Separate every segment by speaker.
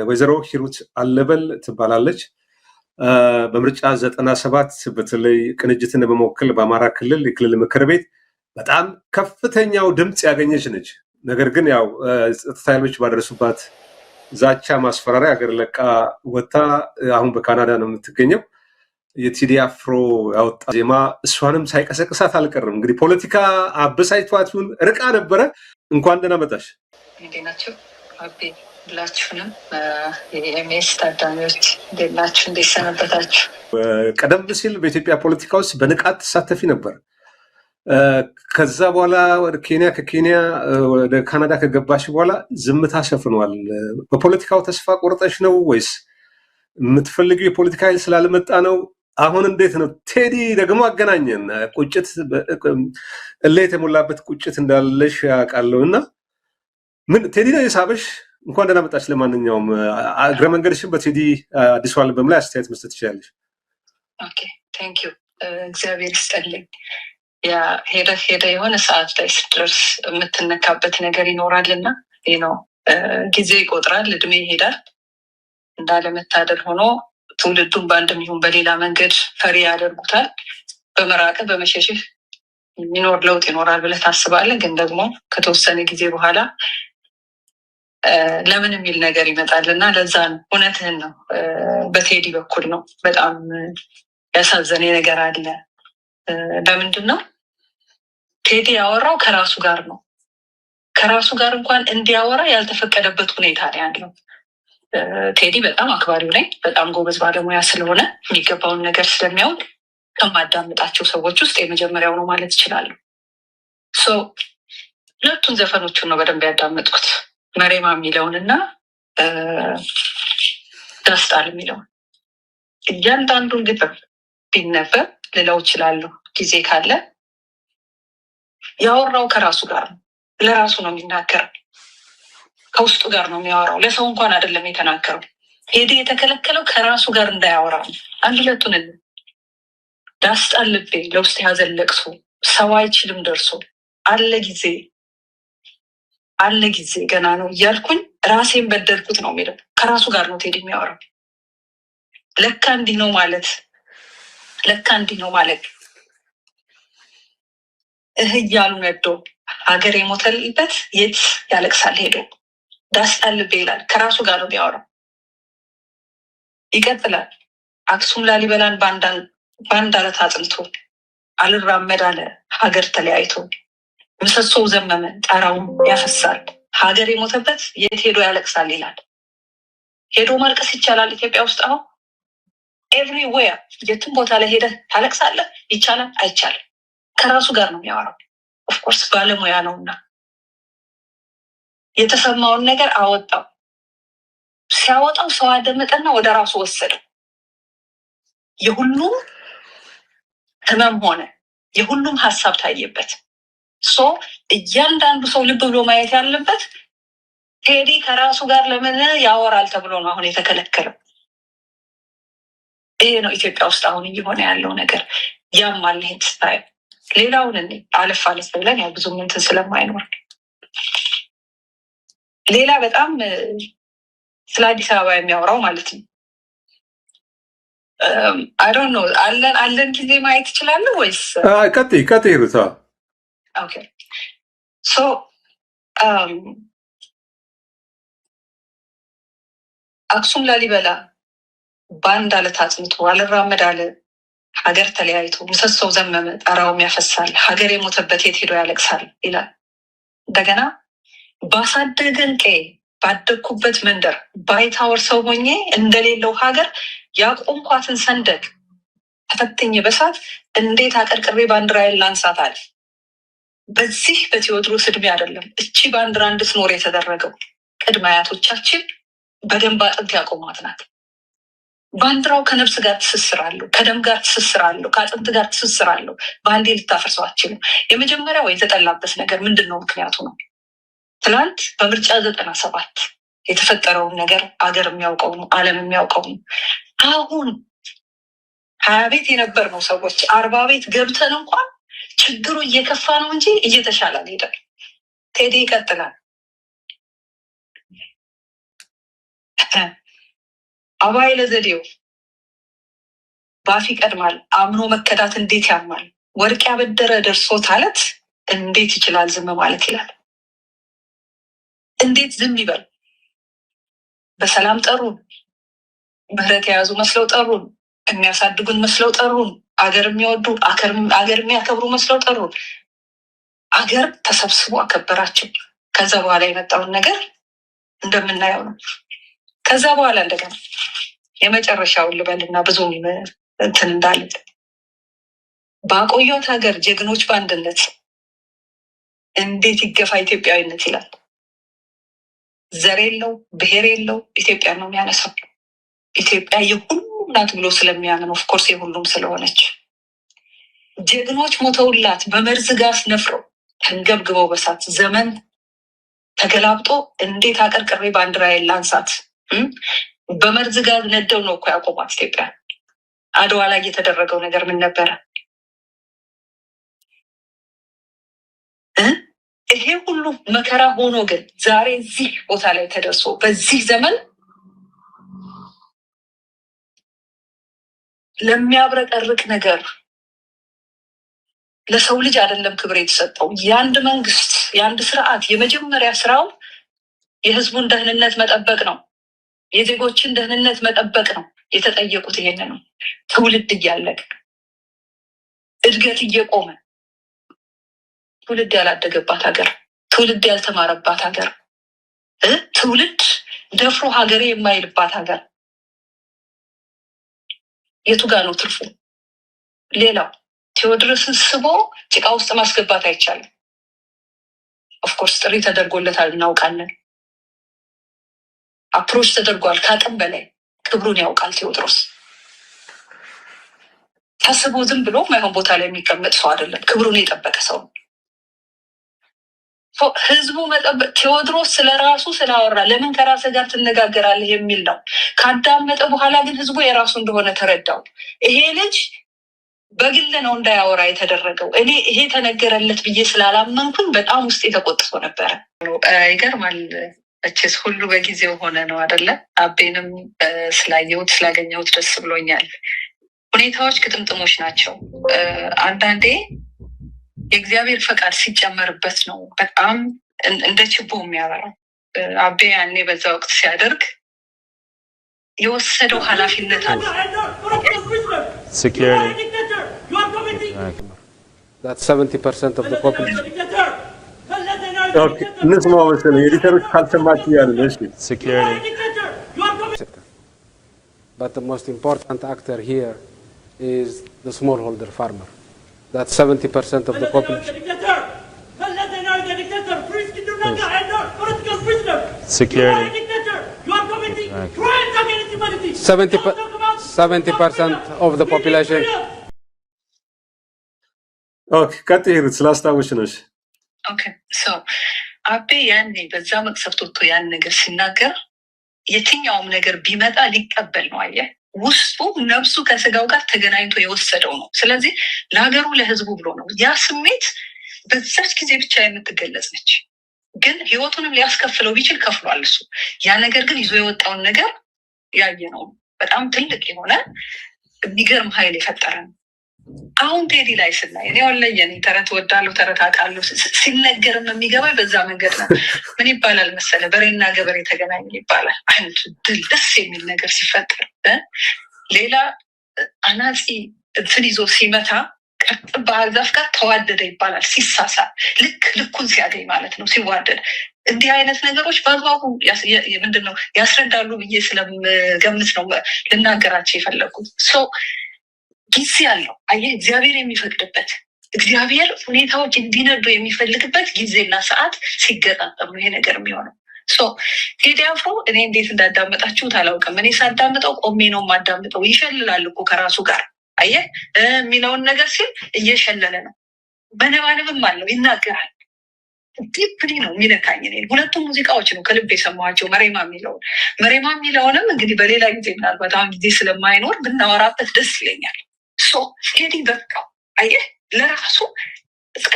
Speaker 1: ወይዘሮ ሂሩት አለበል ትባላለች። በምርጫ 97 በተለይ ቅንጅትን በመወከል በአማራ ክልል የክልል ምክር ቤት በጣም ከፍተኛው ድምጽ ያገኘች ነች። ነገር ግን ያው ጸጥታ ኃይሎች ባደረሱባት ዛቻ ማስፈራሪያ ሀገር ለቃ ወጣ አሁን በካናዳ ነው የምትገኘው። የቴዲ አፍሮ ያወጣ ዜማ እሷንም ሳይቀሰቅሳት አልቀርም። እንግዲህ ፖለቲካ አበሳጭቷቱን ርቃ ነበረ። እንኳን ደህና መጣሽ።
Speaker 2: እንዴት ናችሁ? አቤ ሁላችሁንም የኤምኤስ ታዳሚዎች እንዴት ናችሁ? እንዴት ሰነበታችሁ?
Speaker 1: ቀደም ሲል በኢትዮጵያ ፖለቲካ ውስጥ በንቃት ተሳተፊ ነበር። ከዛ በኋላ ወደ ኬንያ፣ ከኬንያ ወደ ካናዳ ከገባሽ በኋላ ዝምታ ሰፍኗል። በፖለቲካው ተስፋ ቆርጠሽ ነው ወይስ የምትፈልጊው የፖለቲካ ኃይል ስላልመጣ ነው? አሁን እንዴት ነው? ቴዲ ደግሞ አገናኘን። ቁጭት እልህ የተሞላበት ቁጭት እንዳለሽ ያውቃለሁ እና ምን ቴዲ ነው የሳበሽ? እንኳን ደህና መጣሽ። ለማንኛውም እግረ መንገድሽን በቴዲ አዲሱ አልበም ላይ አስተያየት መስጠት ትችላለሽ።
Speaker 2: ኦኬ ቴንክ ዩ እግዚአብሔር ይስጥልኝ። ያ ሄደ የሆነ ሰዓት ላይ ስትደርስ የምትነካበት ነገር ይኖራልና ነው ጊዜ ይቆጥራል፣ እድሜ ይሄዳል። እንዳለመታደል ሆኖ ትውልዱን በአንድም ይሁን በሌላ መንገድ ፈሪ ያደርጉታል። በመራቅህ በመሸሽህ የሚኖር ለውጥ ይኖራል ብለህ ታስባለህ። ግን ደግሞ ከተወሰነ ጊዜ በኋላ ለምን የሚል ነገር ይመጣል እና ለዛ ነው። እውነትህን ነው። በቴዲ በኩል ነው በጣም ያሳዘነ ነገር አለ። ለምንድን ነው ቴዲ ያወራው? ከራሱ ጋር ነው። ከራሱ ጋር እንኳን እንዲያወራ ያልተፈቀደበት ሁኔታ ነው ያለው። ቴዲ በጣም አክባሪው ነኝ። በጣም ጎበዝ ባለሙያ ስለሆነ የሚገባውን ነገር ስለሚያውቅ ከማዳምጣቸው ሰዎች ውስጥ የመጀመሪያው ነው ማለት እችላለሁ። ሁለቱን ዘፈኖቹን ነው በደንብ ያዳመጥኩት፣ መሬማ የሚለውን እና ዳስጣል የሚለውን። እያንዳንዱን ግጥም ቢነበብ ልለው እችላለሁ ጊዜ ካለ። ያወራው ከራሱ ጋር ነው። ለራሱ ነው የሚናገረው። ከውስጡ ጋር ነው የሚያወራው። ለሰው እንኳን አይደለም የተናገረው። ቴዲ የተከለከለው ከራሱ ጋር እንዳያወራ ነው። አንድ ሁለቱን ዳስጣል ልቤ ለውስጥ ያዘን ለቅሶ ሰው አይችልም ደርሶ አለ ጊዜ ገና ነው እያልኩኝ ራሴን በደልኩት ነው የሚለው። ከራሱ ጋር ነው ቴዲ የሚያወራው። ለካ እንዲህ ነው ማለት እያሉ ነዶ ሀገር የሞተልበት የት ያለቅሳል ሄዶ። ዳስጣል ልቤ ይላል። ከራሱ ጋር ነው የሚያወራው። ይቀጥላል። አክሱም ላሊበላን በአንድ አለት አጥንቶ አልራመድ አለ ሀገር ተለያይቶ። ምሰሶው ዘመመ ጣራውን ያፈሳል ሀገር የሞተበት የት ሄዶ ያለቅሳል ይላል። ሄዶ ማልቀስ ይቻላል ኢትዮጵያ ውስጥ አሁን? ኤቭሪዌር የትም ቦታ ላይ ሄደህ ታለቅሳለህ? ይቻላል? አይቻልም። ከራሱ ጋር ነው የሚያወራው። ኦፍኮርስ ባለሙያ ነውና የተሰማውን ነገር አወጣው። ሲያወጣው ሰው አደመጠና ወደ ራሱ ወሰደው። የሁሉም ህመም ሆነ የሁሉም ሀሳብ ታየበት። እያንዳንዱ ሰው ልብ ብሎ ማየት ያለበት ቴዲ ከራሱ ጋር ለምን ያወራል ተብሎ ነው አሁን የተከለከለው። ይሄ ነው ኢትዮጵያ ውስጥ አሁን እየሆነ ያለው ነገር። ያማል ይሄን ስታይ። ሌላውን አለፍ ብለን ያው ብዙ እንትን ስለማይኖር ሌላ በጣም ስለ አዲስ አበባ የሚያወራው ማለት ነው። አይ ዶንት ኖ አለን ጊዜ ማየት ይችላል ወይስ?
Speaker 1: ቀጥይ ሩታ።
Speaker 2: ኦኬ አክሱም ላሊበላ በአንድ አለት አጽንቶ አልራመድ አለ ሀገር ተለያይቶ። ምሰሶው ዘመመ ጣራውም ያፈሳል ሀገር የሞተበት የት ሄዶ ያለቅሳል ይላል። እንደገና ባሳደገን ቀዬ ባደግኩበት መንደር ባይታወር ሰው ሆኜ እንደሌለው ሀገር ያቆምኳትን ሰንደቅ ተፈትኜ በሳት እንዴት አቀርቅሬ ባንዲራዬን ላንሳት አለ። በዚህ በቴዎድሮስ እድሜ አይደለም እቺ ባንዲራ እንድትኖር የተደረገው። ቅድመ አያቶቻችን በደንብ አጥንት ያቆሟት ናት። ባንዲራው ከነፍስ ጋር ትስስር አለው፣ ከደም ጋር ትስስር አለው፣ ከአጥንት ጋር ትስስር አለው። በአንዴ ልታፈርሰው አትችልም። የመጀመሪያው የተጠላበት ነገር ምንድን ነው? ምክንያቱ ነው። ትናንት በምርጫ 97 የተፈጠረውን ነገር አገር የሚያውቀው ነው፣ ዓለም የሚያውቀው ነው። አሁን 20 ቤት የነበርነው ሰዎች 40 ቤት ገብተን እንኳን ችግሩ እየከፋ ነው እንጂ እየተሻለ አልሄደም። ቴዲ ይቀጥላል። አባይ ለዘዴው ባፊ ቀድማል አምኖ መከዳት እንዴት ያማል ወርቅ ያበደረ ደርሶት አለት እንዴት ይችላል ዝም ማለት ይላል። እንዴት ዝም ይበል? በሰላም ጠሩን፣ ምህረት የያዙ መስለው ጠሩን፣ የሚያሳድጉን መስለው ጠሩን፣ አገር የሚወዱ አገር የሚያከብሩ መስለው ጠሩን። አገር ተሰብስቦ አከበራቸው። ከዛ በኋላ የመጣውን ነገር እንደምናየው ነው። ከዛ በኋላ እንደገና የመጨረሻውን ልበልና ብዙም እንትን እንዳለን ባቆየት ሀገር ጀግኖች በአንድነት እንዴት ይገፋ ኢትዮጵያዊነት ይላል። ዘር የለው ብሔር የለው ኢትዮጵያ ነው የሚያነሳው። ኢትዮጵያ የሁሉም ናት ብሎ ስለሚያምን ኦፍኮርስ የሁሉም ስለሆነች ጀግኖች ሞተውላት በመርዝ ጋር ነፍረው ተንገብግበው በሳት ዘመን ተገላብጦ እንዴት አቀርቅሬ ባንዲራ የላንሳት በመርዝ ጋር ነደው ነው እኮ ያቆማት ኢትዮጵያ። አድዋ ላይ የተደረገው ነገር ምን ነበረ? ይሄ ሁሉ መከራ ሆኖ ግን ዛሬ እዚህ ቦታ ላይ ተደርሶ በዚህ ዘመን ለሚያብረቀርቅ ነገር ለሰው ልጅ አይደለም ክብር የተሰጠው። የአንድ መንግስት የአንድ ስርዓት የመጀመሪያ ስራው የህዝቡን ደህንነት መጠበቅ ነው። የዜጎችን ደህንነት መጠበቅ ነው። የተጠየቁት ይሄን ነው። ትውልድ እያለቀ እድገት እየቆመ ትውልድ ያላደገባት ሀገር፣ ትውልድ ያልተማረባት ሀገር፣ ትውልድ ደፍሮ ሀገሬ የማይልባት ሀገር የቱ ጋር ነው ትርፉ? ሌላው ቴዎድሮስን ስቦ ጭቃ ውስጥ ማስገባት አይቻልም። ኦፍኮርስ ጥሪ ተደርጎለታል፣ እናውቃለን። አፕሮች ተደርጓል። ከአቅም በላይ ክብሩን ያውቃል ቴዎድሮስ። ታስቦ ዝም ብሎ ማይሆን ቦታ ላይ የሚቀመጥ ሰው አይደለም። ክብሩን የጠበቀ ሰው ነው። ህዝቡ መጠበቅ ቴዎድሮስ ስለራሱ ስላወራ ለምን ከራስህ ጋር ትነጋገራለህ የሚል ነው። ካዳመጠ በኋላ ግን ህዝቡ የራሱ እንደሆነ ተረዳው። ይሄ ልጅ በግል ነው እንዳያወራ የተደረገው። እኔ ይሄ ተነገረለት ብዬ ስላላመንኩኝ በጣም ውስጥ የተቆጥቶ ነበረ። ይገርማል። እችስ ሁሉ በጊዜው ሆነ ነው አይደለ? አቤንም ስላየሁት ስላገኘሁት ደስ ብሎኛል። ሁኔታዎች ግጥምጥሞች ናቸው። አንዳንዴ የእግዚአብሔር ፈቃድ ሲጨመርበት ነው በጣም እንደ ችቦ የሚያበራው። አቤ ያኔ በዛ ወቅት ሲያደርግ የወሰደው ኃላፊነት አለ።
Speaker 1: እንስማ መሰለኝ ኤዲተሮች ካልሰማችሁ ያለ እሺ።
Speaker 3: But the most important actor here is the smallholder farmer. That's 70% of the population.
Speaker 4: Security.
Speaker 3: 70% of the population.
Speaker 1: ኦኬ ቀጥይ ስላስታወሽ ነው።
Speaker 2: ኦኬ ሶ አቤ ያኔ በዛ መቅሰፍት ወጥቶ ያን ነገር ሲናገር የትኛውም ነገር ቢመጣ ሊቀበል ነው። አየህ ውስጡ ነፍሱ ከስጋው ጋር ተገናኝቶ የወሰደው ነው። ስለዚህ ለሀገሩ ለህዝቡ ብሎ ነው። ያ ስሜት በዛች ጊዜ ብቻ የምትገለጽ ነች። ግን ህይወቱንም ሊያስከፍለው ቢችል ከፍሏል እሱ። ያ ነገር ግን ይዞ የወጣውን ነገር ያየ ነው። በጣም ትልቅ የሆነ የሚገርም ኃይል የፈጠረ ነው። አሁን ቴዲ ላይ ስናይ እኔ ወለየኔ ተረት ወዳለሁ ተረት አውቃለሁ ሲነገርም የሚገባኝ በዛ መንገድ ነው። ምን ይባላል መሰለ በሬና ገበሬ ተገናኘ ይባላል። አንድ ድል ደስ የሚል ነገር ሲፈጠር ሌላ አናጺ እንትን ይዞ ሲመታ ቀጥ ባህር ዛፍ ጋር ተዋደደ ይባላል። ሲሳሳ ልኩን ሲያገኝ ማለት ነው። ሲዋደድ እንዲህ አይነት ነገሮች በአግባቡ ምንድነው ያስረዳሉ ብዬ ስለምገምት ነው ልናገራቸው የፈለጉት። ጊዜ አለው። አየህ እግዚአብሔር የሚፈቅድበት እግዚአብሔር ሁኔታዎች እንዲነዱ የሚፈልግበት ጊዜና ሰዓት ሲገጣጠም ነው ይሄ ነገር የሚሆነው። ቴዲ አፍሮ እኔ እንዴት እንዳዳመጣችሁት አላውቅም። እኔ ሳዳምጠው ቆሜ ነው የማዳምጠው። ይሸልላል እኮ ከራሱ ጋር አየህ የሚለውን ነገር ሲል እየሸለለ ነው። በነባንብም አለው ይናገራል። ዲፕሊ ነው የሚነካኝ። እኔ ሁለቱም ሙዚቃዎች ነው ከልብ የሰማኋቸው። መሬማ የሚለውንም እንግዲህ በሌላ ጊዜ ምናልባት አሁን ጊዜ ስለማይኖር ብናወራበት ደስ ይለኛል። ቴዲ በቃው አየህ ለራሱ እስከ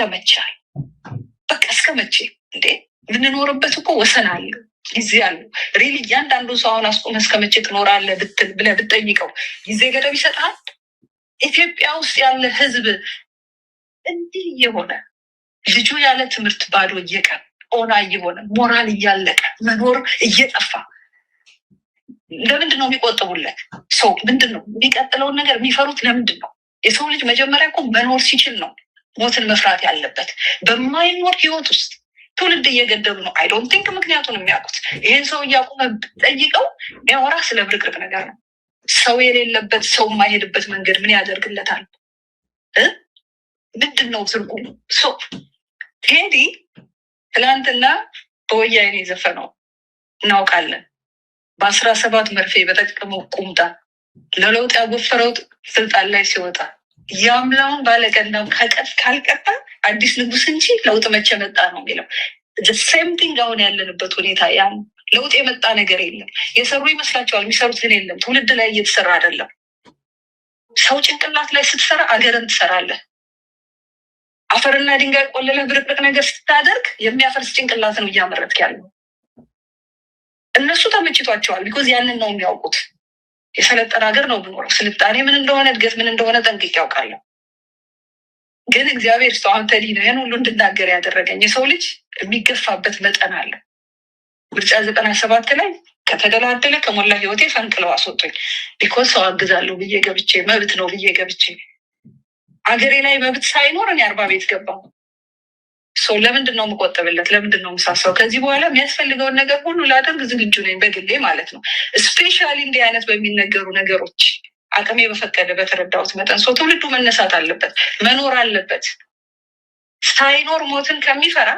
Speaker 2: መቼ እንዴ የምንኖርበት እኮ ወሰን አለው። ጊዜ አለው። ሪሊ እያንዳንዱ ሰው አሁን አስቆመህ እስከመቼ ትኖራለህ ብለህ ብትጠይቀው ጊዜ ገደብ ይሰጣል? ኢትዮጵያ ውስጥ ያለ ህዝብ እንዲህ የሆነ ልጁ ያለ ትምህርት ባዶ እየቀረ ኦና እየሆነ ሞራል እያለቀ መኖር እየጠፋ ለምንድን ነው የሚቆጥቡለት? ሰው ምንድን ነው የሚቀጥለውን ነገር የሚፈሩት? ለምንድን ነው? የሰው ልጅ መጀመሪያ እኮ መኖር ሲችል ነው ሞትን መፍራት ያለበት። በማይኖር ህይወት ውስጥ ትውልድ እየገደሉ ነው። አይ ዶንት ቲንክ ምክንያቱን የሚያውቁት። ይህን ሰው እያቆመ ጠይቀው የሚያወራ ስለ ብርቅርቅ ነገር ነው። ሰው የሌለበት ሰው የማይሄድበት መንገድ ምን ያደርግለታል? ምንድን ነው ትርጉሙ? ቴዲ ትላንትና በወያኔ የዘፈነው እናውቃለን። በ17 መርፌ በጠቀመው ቁምጣ ለለውጥ ያጎፈረው ስልጣን ላይ ሲወጣ የአምላውን ባለቀናው ካልቀጣ አዲስ ንጉስ እንጂ ለውጥ መቼ መጣ ነው የሚለው። ሴም ቲንግ አሁን ያለንበት ሁኔታ ያ ለውጥ የመጣ ነገር የለም። የሰሩ ይመስላቸዋል፣ የሚሰሩት ግን የለም። ትውልድ ላይ እየተሰራ አይደለም። ሰው ጭንቅላት ላይ ስትሰራ አገርን ትሰራለህ። አፈርና ድንጋይ ቆልለህ ብርቅርቅ ነገር ስታደርግ የሚያፈርስ ጭንቅላት ነው እያመረትክ ያለው። እነሱ ተመችቷቸዋል። ቢኮዝ ያንን ነው የሚያውቁት። የሰለጠነ ሀገር ነው ብኖረው ስልጣኔ ምን እንደሆነ እድገት ምን እንደሆነ ጠንቅቄ ያውቃለሁ። ግን እግዚአብሔር ሰው አንተ ነው ይህን ሁሉ እንድናገር ያደረገኝ። የሰው ልጅ የሚገፋበት መጠን አለ። ምርጫ 97 ላይ ከተደላደለ ከሞላ ህይወቴ ፈንቅለው አስወጡኝ። ቢኮዝ ሰው አግዛለሁ ብዬ ገብቼ መብት ነው ብዬ ገብቼ አገሬ ላይ መብት ሳይኖር እኔ 40 ቤት ገባሁ። ለምንድን ነው የምቆጥብለት? ለምንድን ነው የምሳሳው? ከዚህ በኋላ የሚያስፈልገውን ነገር ሁሉ ላደርግ ዝግጁ ነኝ በግሌ ማለት ነው። ስፔሻሊ እንዲህ አይነት በሚነገሩ ነገሮች አቅሜ በፈቀደ በተረዳሁት መጠን ትውልዱ መነሳት አለበት፣ መኖር አለበት። ሳይኖር ሞትን ከሚፈራ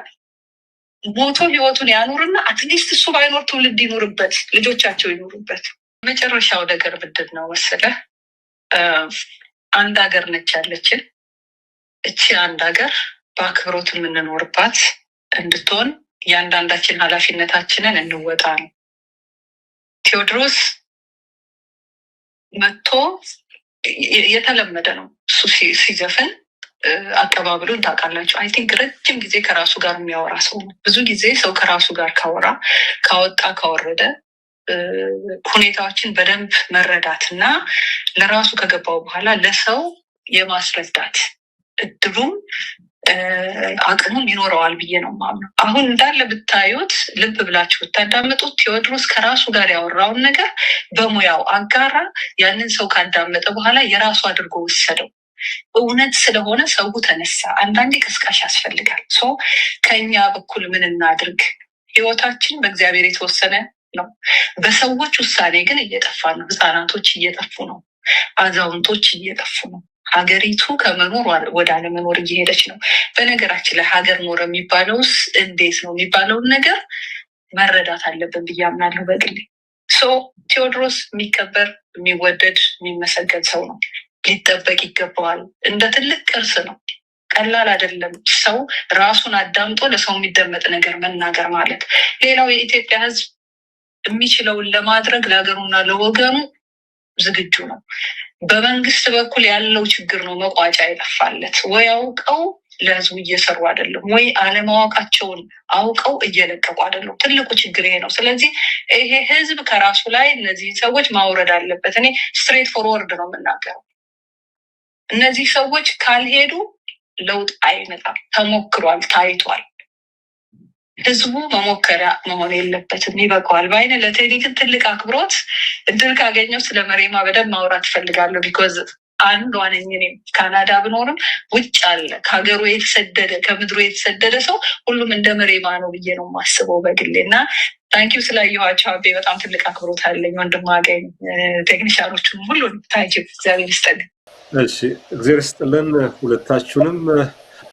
Speaker 2: ሞቶ ህይወቱን ያኑርና አትሊስት እሱ ባይኖር ትውልድ ይኑርበት፣ ልጆቻቸው ይኑሩበት። መጨረሻው ነገር ምንድን ነው መሰለህ? አንድ ሀገር ነች ያለችን። እቺ አንድ ሀገር በአክብሮት የምንኖርባት እንድትሆን እያንዳንዳችን ኃላፊነታችንን እንወጣ ነው። ቴዎድሮስ መጥቶ የተለመደ ነው እሱ ሲዘፍን አቀባበሉን ታውቃላችሁ። አይ ቲንክ ረጅም ጊዜ ከራሱ ጋር የሚያወራ ሰው ነው። ብዙ ጊዜ ሰው ከራሱ ጋር ካወጣ ካወረደ ሁኔታዎችን በደንብ መረዳት እና ለራሱ ከገባው በኋላ ለሰው የማስረዳት እድሉም አቅሙም ይኖረዋል ብዬ ነው የማምነው። አሁን እንዳለ ብታዩት፣ ልብ ብላችሁ ብታዳመጡት ቴዎድሮስ ከራሱ ጋር ያወራውን ነገር በሙያው አጋራ። ያንን ሰው ካዳመጠ በኋላ የራሱ አድርጎ ወሰደው። እውነት ስለሆነ ሰው ተነሳ። አንዳንዴ ቀስቃሽ ያስፈልጋል። ከኛ በኩል ምን እናድርግ? ህይወታችን በእግዚአብሔር የተወሰነ ነው። በሰዎች ውሳኔ ግን እየጠፋ ነው። ህፃናቶች እየጠፉ ነው። አዛውንቶች እየጠፉ ነው። ሀገሪቱ ከመኖር ወደ አለመኖር እየሄደች ነው። በነገራችን ላይ ሀገር ኖረ የሚባለውስ እንዴት ነው የሚባለውን ነገር መረዳት አለብን ብዬ አምናለሁ በግሌ። ቴዎድሮስ የሚከበር የሚወደድ የሚመሰገን ሰው ነው። ሊጠበቅ ይገባዋል። እንደ ትልቅ ቅርስ ነው። ቀላል አይደለም። ሰው ራሱን አዳምጦ ለሰው የሚደመጥ ነገር መናገር ማለት። ሌላው የኢትዮጵያ ህዝብ የሚችለውን ለማድረግ ለሀገሩና ለወገኑ ዝግጁ ነው። በመንግስት በኩል ያለው ችግር ነው መቋጫ የጠፋለት። ወይ አውቀው ለህዝቡ እየሰሩ አይደለም፣ ወይ አለማወቃቸውን አውቀው እየለቀቁ አይደለም። ትልቁ ችግር ይሄ ነው። ስለዚህ ይሄ ህዝብ ከራሱ ላይ እነዚህ ሰዎች ማውረድ አለበት። እኔ ስትሬት ፎርወርድ ነው የምናገረው። እነዚህ ሰዎች ካልሄዱ ለውጥ አይመጣም። ተሞክሯል፣ ታይቷል። ህዝቡ መሞከሪያ መሆን የለበትም። ይበቃዋል ባይነ። ለቴዲ ግን ትልቅ አክብሮት። እድል ካገኘው ስለ መሬማ በደንብ ማውራት እፈልጋለሁ። ቢኮዝ አንዷ ነኝ እኔም። ካናዳ ብኖርም ውጭ አለ ከሀገሩ የተሰደደ ከምድሩ የተሰደደ ሰው ሁሉም እንደ መሬማ ነው ብዬ ነው የማስበው በግሌ። እና ታንኪዩ ስላየኋቸው አቤ በጣም ትልቅ አክብሮት አለኝ። ወንድም አገኝ ቴክኒሻኖቹን ሁሉ ታንኪዩ። እግዚአብሔር ይስጥልኝ።
Speaker 1: እሺ፣ እግዚአብሔር ይስጥልን ሁለታችሁንም።